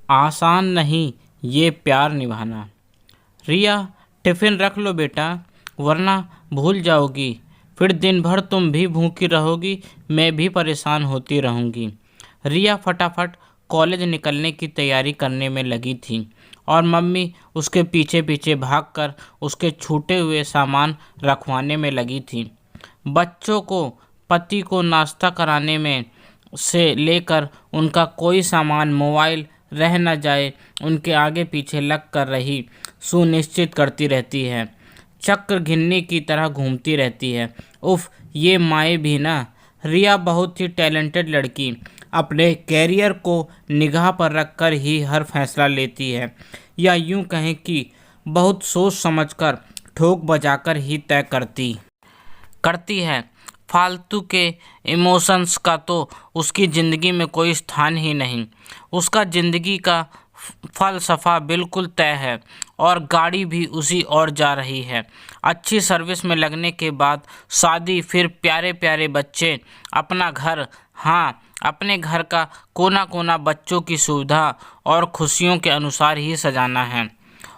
आसान नहीं ये प्यार निभाना। रिया, टिफ़िन रख लो बेटा, वरना भूल जाओगी। फिर दिन भर तुम भी भूखी रहोगी, मैं भी परेशान होती रहूँगी। रिया फटाफट कॉलेज निकलने की तैयारी करने में लगी थी और मम्मी उसके पीछे पीछे भागकर उसके छूटे हुए सामान रखवाने में लगी थी। बच्चों को, पति को नाश्ता कराने में से लेकर उनका कोई सामान, मोबाइल रह न जाए, उनके आगे पीछे लग कर रही सुनिश्चित करती रहती है। चक्र घिन्नी की तरह घूमती रहती है। उफ, ये माएँ भी ना। रिया बहुत ही टैलेंटेड लड़की अपने कैरियर को निगाह पर रखकर ही हर फैसला लेती है, या यूं कहें कि बहुत सोच समझकर, ठोक बजाकर ही तय करती है। फालतू के इमोशंस का तो उसकी ज़िंदगी में कोई स्थान ही नहीं। उसका ज़िंदगी का फलसफा बिल्कुल तय है और गाड़ी भी उसी ओर जा रही है। अच्छी सर्विस में लगने के बाद शादी, फिर प्यारे प्यारे बच्चे, अपना घर। हाँ, अपने घर का कोना कोना बच्चों की सुविधा और खुशियों के अनुसार ही सजाना है।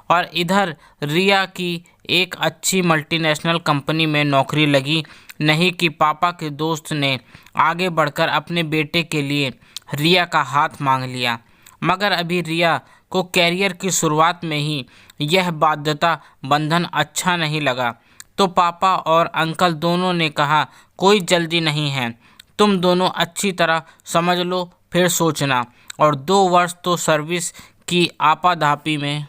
और इधर रिया की एक अच्छी मल्टीनेशनल कंपनी में नौकरी लगी नहीं कि पापा के दोस्त ने आगे बढ़कर अपने बेटे के लिए रिया का हाथ मांग लिया। मगर अभी रिया को कैरियर की शुरुआत में ही यह बाध्यता बंधन अच्छा नहीं लगा, तो पापा और अंकल दोनों ने कहा, कोई जल्दी नहीं है, तुम दोनों अच्छी तरह समझ लो फिर सोचना। और 2 वर्ष तो सर्विस की आपाधापी में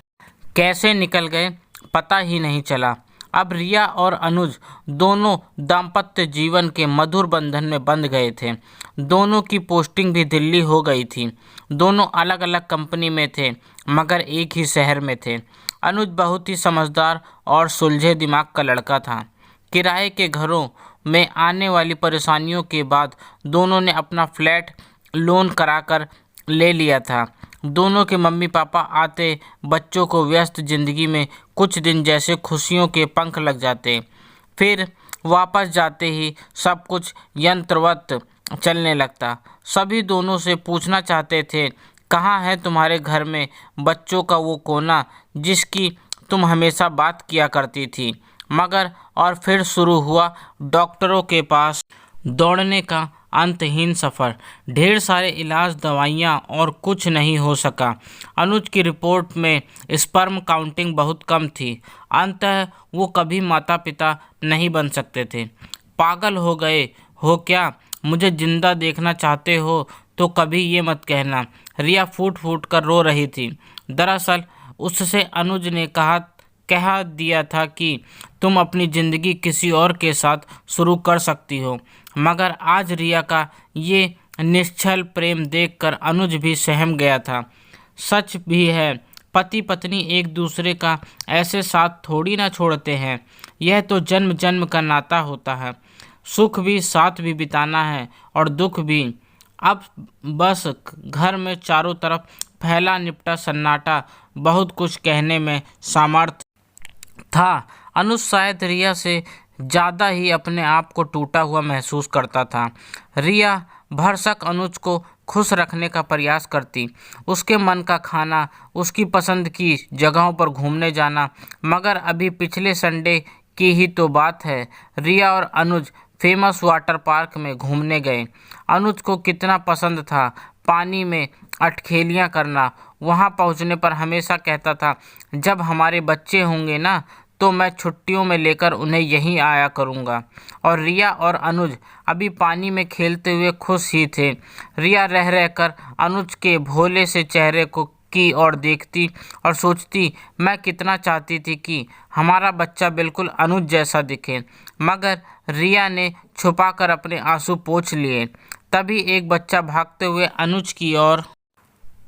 कैसे निकल गए पता ही नहीं चला। अब रिया और अनुज दोनों दाम्पत्य जीवन के मधुर बंधन में बंध गए थे। दोनों की पोस्टिंग भी दिल्ली हो गई थी। दोनों अलग अलग कंपनी में थे, मगर एक ही शहर में थे। अनुज बहुत ही समझदार और सुलझे दिमाग का लड़का था। किराए के घरों में आने वाली परेशानियों के बाद दोनों ने अपना फ्लैट लोन कराकर ले लिया था। दोनों के मम्मी पापा आते बच्चों को व्यस्त जिंदगी में कुछ दिन जैसे खुशियों के पंख लग जाते, फिर वापस जाते ही सब कुछ यंत्रवत चलने लगता। सभी दोनों से पूछना चाहते थे, कहाँ है तुम्हारे घर में बच्चों का वो कोना जिसकी तुम हमेशा बात किया करती थी। मगर और फिर शुरू हुआ डॉक्टरों के पास दौड़ने का अंतहीन सफ़र। ढेर सारे इलाज, दवाइयाँ, और कुछ नहीं हो सका। अनुज की रिपोर्ट में स्पर्म काउंटिंग बहुत कम थी। अंततः वो कभी माता पिता नहीं बन सकते थे। पागल हो गए हो क्या? मुझे जिंदा देखना चाहते हो तो कभी ये मत कहना। रिया फूट फूट कर रो रही थी। दरअसल उससे अनुज ने कह दिया था कि तुम अपनी ज़िंदगी किसी और के साथ शुरू कर सकती हो। मगर आज रिया का ये निश्चल प्रेम देखकर अनुज भी सहम गया था। सच भी है, पति पत्नी एक दूसरे का ऐसे साथ थोड़ी ना छोड़ते हैं। यह तो जन्म जन्म का नाता होता है। सुख भी साथ भी बिताना है और दुख भी। अब बस घर में चारों तरफ फैला निपटा सन्नाटा बहुत कुछ कहने में सामर्थ्य था। अनुज शायद रिया से ज़्यादा ही अपने आप को टूटा हुआ महसूस करता था। रिया भरसक अनुज को खुश रखने का प्रयास करती, उसके मन का खाना, उसकी पसंद की जगहों पर घूमने जाना। मगर अभी पिछले संडे की ही तो बात है, रिया और अनुज फेमस वाटर पार्क में घूमने गए। अनुज को कितना पसंद था पानी में अटखेलियाँ करना। वहाँ पहुँचने पर हमेशा कहता था, जब हमारे बच्चे होंगे ना तो मैं छुट्टियों में लेकर उन्हें यहीं आया करूँगा। और रिया और अनुज अभी पानी में खेलते हुए खुश ही थे। रिया रह रहकर अनुज के भोले से चेहरे को की ओर देखती और सोचती, मैं कितना चाहती थी कि हमारा बच्चा बिल्कुल अनुज जैसा दिखे। मगर रिया ने छुपाकर अपने आंसू पोंछ लिए। तभी एक बच्चा भागते हुए अनुज की ओर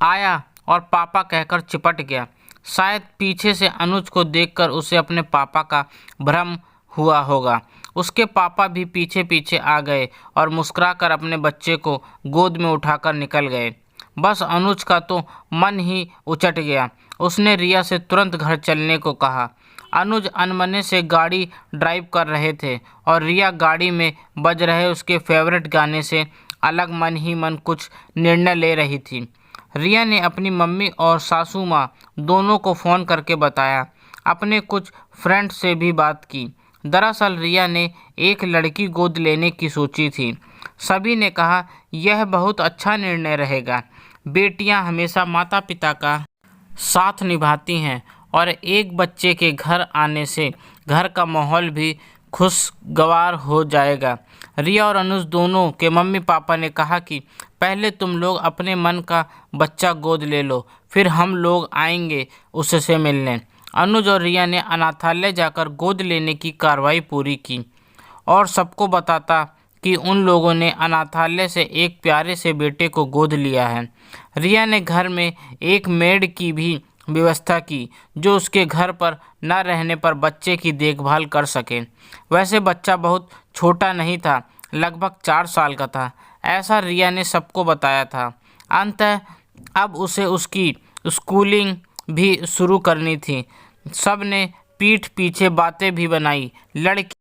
आया और पापा कहकर चिपट गया। शायद पीछे से अनुज को देखकर उसे अपने पापा का भ्रम हुआ होगा। उसके पापा भी पीछे पीछे आ गए और मुस्कुराकर अपने बच्चे को गोद में उठाकर निकल गए। बस अनुज का तो मन ही उचट गया। उसने रिया से तुरंत घर चलने को कहा। अनुज अनमने से गाड़ी ड्राइव कर रहे थे और रिया गाड़ी में बज रहे उसके फेवरेट गाने से अलग मन ही मन कुछ निर्णय ले रही थी। रिया ने अपनी मम्मी और सासू माँ दोनों को फ़ोन करके बताया। अपने कुछ फ्रेंड से भी बात की। दरअसल रिया ने एक लड़की गोद लेने की सोची थी। सभी ने कहा यह बहुत अच्छा निर्णय रहेगा। बेटियां हमेशा माता पिता का साथ निभाती हैं और एक बच्चे के घर आने से घर का माहौल भी खुशगवार हो जाएगा। रिया और अनुज दोनों के मम्मी पापा ने कहा कि पहले तुम लोग अपने मन का बच्चा गोद ले लो, फिर हम लोग आएंगे उससे मिलने। अनुज और रिया ने अनाथालय जाकर गोद लेने की कार्रवाई पूरी की और सबको बताता कि उन लोगों ने अनाथालय से एक प्यारे से बेटे को गोद लिया है। रिया ने घर में एक मेड की भी व्यवस्था की जो उसके घर पर न रहने पर बच्चे की देखभाल कर सके। वैसे बच्चा बहुत छोटा नहीं था, लगभग 4 साल का था, ऐसा रिया ने सबको बताया था। अंततः अब उसे उसकी स्कूलिंग भी शुरू करनी थी। सब ने पीठ पीछे बातें भी बनाई। लड़की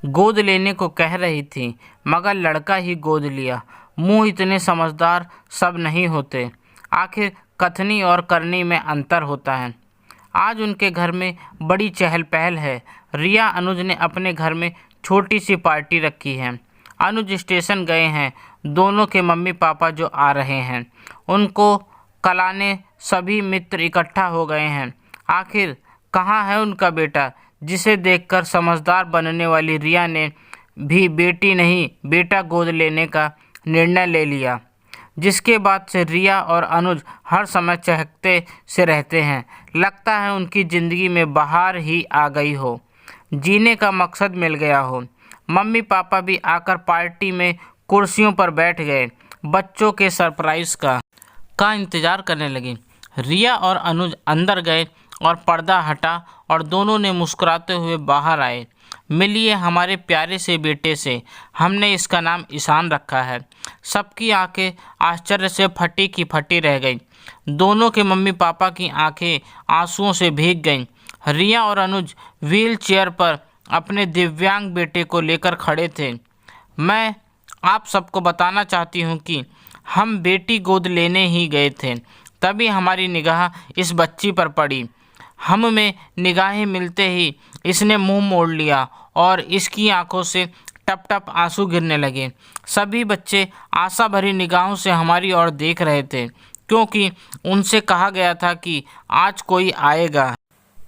गोद लेने को कह रही थी मगर लड़का ही गोद लिया। मुंह इतने समझदार सब नहीं होते, आखिर कथनी और करनी में अंतर होता है। आज उनके घर में बड़ी चहल पहल है। रिया अनुज ने अपने घर में छोटी सी पार्टी रखी है। अनुज स्टेशन गए हैं। दोनों के मम्मी पापा जो आ रहे हैं उनको कलाने सभी मित्र इकट्ठा हो गए हैं। आखिर कहाँ है उनका बेटा, जिसे देखकर समझदार बनने वाली रिया ने भी बेटी नहीं बेटा गोद लेने का निर्णय ले लिया, जिसके बाद से रिया और अनुज हर समय चहकते से रहते हैं। लगता है उनकी ज़िंदगी में बहार ही आ गई हो, जीने का मकसद मिल गया हो। मम्मी पापा भी आकर पार्टी में कुर्सियों पर बैठ गए, बच्चों के सरप्राइज़ का इंतज़ार करने लगे। रिया और अनुज अंदर गए और पर्दा हटा और दोनों ने मुस्कुराते हुए बाहर आए। मिलिए हमारे प्यारे से बेटे से, हमने इसका नाम ईशान रखा है। सबकी आंखें आश्चर्य से फटी की फटी रह गईं। दोनों के मम्मी पापा की आंखें आंसुओं से भीग गईं। रिया और अनुज व्हील चेयर पर अपने दिव्यांग बेटे को लेकर खड़े थे। मैं आप सबको बताना चाहती हूँ कि हम बेटी गोद लेने ही गए थे, तभी हमारी निगाह इस बच्ची पर पड़ी। हम में निगाहें मिलते ही इसने मुंह मोड़ लिया और इसकी आंखों से टप टप आंसू गिरने लगे। सभी बच्चे आशा भरी निगाहों से हमारी ओर देख रहे थे, क्योंकि उनसे कहा गया था कि आज कोई आएगा,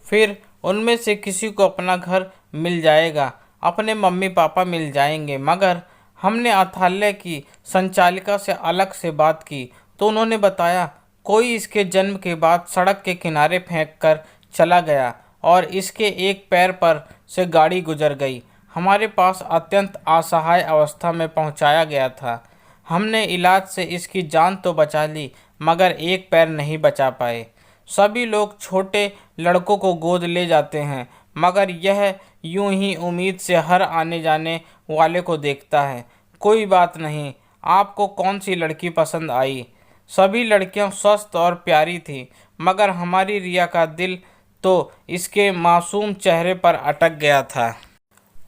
फिर उनमें से किसी को अपना घर मिल जाएगा, अपने मम्मी पापा मिल जाएंगे। मगर हमने अनाथालय की संचालिका से अलग से बात की तो उन्होंने बताया कोई इसके जन्म के बाद सड़क के किनारे फेंक कर चला गया और इसके एक पैर पर से गाड़ी गुजर गई। हमारे पास अत्यंत असहाय अवस्था में पहुंचाया गया था। हमने इलाज से इसकी जान तो बचा ली मगर एक पैर नहीं बचा पाए। सभी लोग छोटे लड़कों को गोद ले जाते हैं मगर यह यूं ही उम्मीद से हर आने जाने वाले को देखता है। कोई बात नहीं, आपको कौन सी लड़की पसंद आई? सभी लड़कियां स्वस्थ और प्यारी थीं मगर हमारी रिया का दिल तो इसके मासूम चेहरे पर अटक गया था।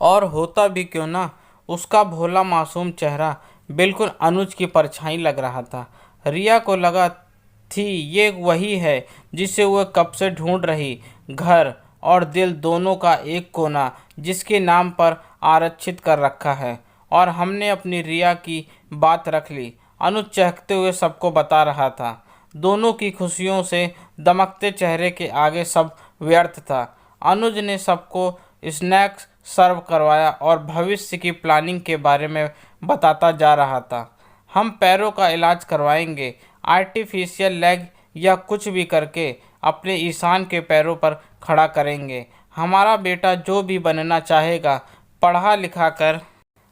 और होता भी क्यों ना, उसका भोला मासूम चेहरा बिल्कुल अनुज की परछाई लग रहा था। रिया को लगा थी ये वही है जिसे वह कब से ढूंढ रही, घर और दिल दोनों का एक कोना जिसके नाम पर आरक्षित कर रखा है। और हमने अपनी रिया की बात रख ली। अनुज चहकते हुए सबको बता रहा था। दोनों की खुशियों से दमकते चेहरे के आगे सब व्यर्थ था। अनुज ने सबको स्नैक्स सर्व करवाया और भविष्य की प्लानिंग के बारे में बताता जा रहा था। हम पैरों का इलाज करवाएंगे, आर्टिफिशियल लेग या कुछ भी करके अपने ईशान के पैरों पर खड़ा करेंगे। हमारा बेटा जो भी बनना चाहेगा, पढ़ा लिखा कर।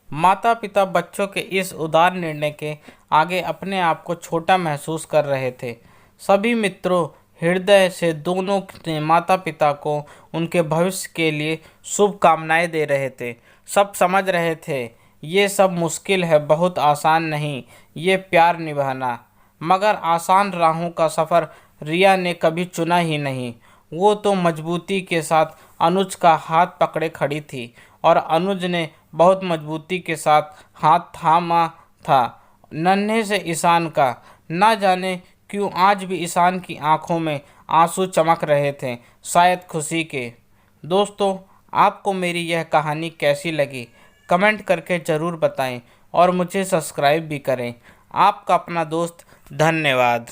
माता पिता बच्चों के इस उदार निर्णय के आगे अपने आप को छोटा महसूस कर रहे थे। सभी मित्रों हृदय से दोनों ने माता पिता को उनके भविष्य के लिए शुभकामनाएं दे रहे थे। सब समझ रहे थे ये सब मुश्किल है, बहुत आसान नहीं ये प्यार निभाना। मगर आसान राहों का सफ़र रिया ने कभी चुना ही नहीं। वो तो मजबूती के साथ अनुज का हाथ पकड़े खड़ी थी और अनुज ने बहुत मजबूती के साथ हाथ थामा था नन्हे से ईशान का। ना जाने क्यों आज भी ईशान की आंखों में आंसू चमक रहे थे, शायद खुशी के। दोस्तों, आपको मेरी यह कहानी कैसी लगी कमेंट करके ज़रूर बताएं और मुझे सब्सक्राइब भी करें। आपका अपना दोस्त, धन्यवाद।